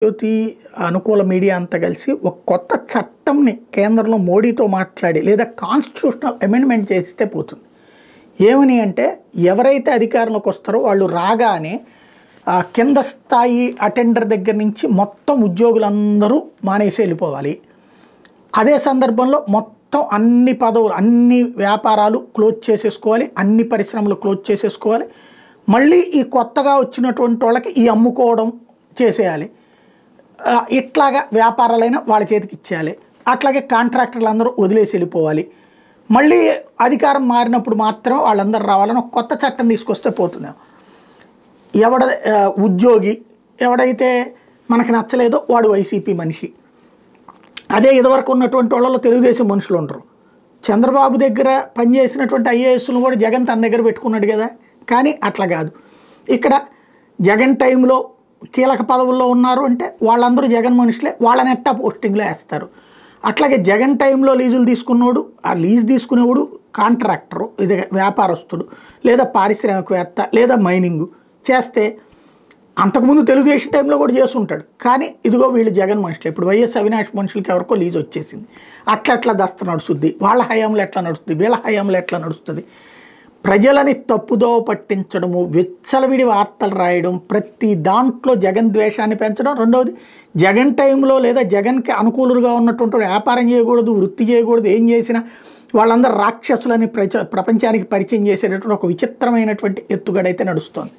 జ్యోతి అనుకూల మీడియా అంతా కలిసి ఒక కొత్త చట్టంని కేంద్రంలో మోడీతో మాట్లాడి లేదా కాన్స్టిట్యూషనల్ అమెండ్మెంట్ చేస్తే పోతుంది. ఏమని అంటే ఎవరైతే అధికారంలోకి వస్తారో వాళ్ళు రాగానే కింద స్థాయి అటెండర్ దగ్గర నుంచి మొత్తం ఉద్యోగులందరూ మానేసి వెళ్ళిపోవాలి. అదే సందర్భంలో మొత్తం అన్ని పదవులు అన్ని వ్యాపారాలు క్లోజ్ చేసేసుకోవాలి, అన్ని పరిశ్రమలు క్లోజ్ చేసేసుకోవాలి. మళ్ళీ ఈ కొత్తగా వచ్చినటువంటి వాళ్ళకి ఈ అమ్ముకోవడం చేసేయాలి. ఇట్లాగా వ్యాపారాలైనా వాళ్ళ చేతికి ఇచ్చేయాలి. అట్లాగే కాంట్రాక్టర్లు అందరూ వదిలేసి వెళ్ళిపోవాలి. మళ్ళీ అధికారం మారినప్పుడు మాత్రం వాళ్ళందరూ రావాలని ఒక కొత్త చట్టం తీసుకొస్తే పోతుంది. ఉద్యోగి ఎవడైతే మనకి నచ్చలేదో వాడు వైసీపీ మనిషి. అదే ఇదివరకు ఉన్నటువంటి వాళ్ళలో తెలుగుదేశం మనుషులు ఉండరు. చంద్రబాబు దగ్గర పనిచేసినటువంటి ఐఏఎస్ను కూడా జగన్ తన దగ్గర పెట్టుకున్నాడు కదా. కానీ అట్లా కాదు. ఇక్కడ జగన్ టైంలో కీలక పదవుల్లో ఉన్నారు అంటే వాళ్ళందరూ జగన్ మనుషులే, వాళ్ళని ఎట్టా పోస్టింగ్లో వేస్తారు. అట్లాగే జగన్ టైంలో లీజులు తీసుకున్నోడు, ఆ లీజు తీసుకునేవాడు కాంట్రాక్టరు, ఇది వ్యాపారస్తుడు లేదా పారిశ్రామికవేత్త లేదా మైనింగు చేస్తే అంతకుముందు తెలుగుదేశం టైంలో కూడా చేస్తుంటాడు. కానీ ఇదిగో వీళ్ళు జగన్ మనుషులు. ఇప్పుడు వైఎస్ అవినాష్ మనుషులకి ఎవరికో లీజు వచ్చేసింది. అట్లా దస్త నడుస్తుంది. వాళ్ళ హయాంలో ఎట్లా నడుస్తుంది, వీళ్ళ హయాంలో ఎట్లా నడుస్తుంది. ప్రజలని తప్పుదో పట్టించడము, విచ్చలవిడి వార్తలు రాయడం, ప్రతి దాంట్లో జగన్ ద్వేషాన్ని పెంచడం. రెండవది జగన్ టైంలో లేదా జగన్కి అనుకూలుగా ఉన్నటువంటి వ్యాపారం చేయకూడదు, వృత్తి చేయకూడదు, ఏం చేసినా వాళ్ళందరూ రాక్షసులని ప్రపంచానికి పరిచయం చేసేటటువంటి ఒక విచిత్రమైనటువంటి ఎత్తుగడైతే నడుస్తోంది.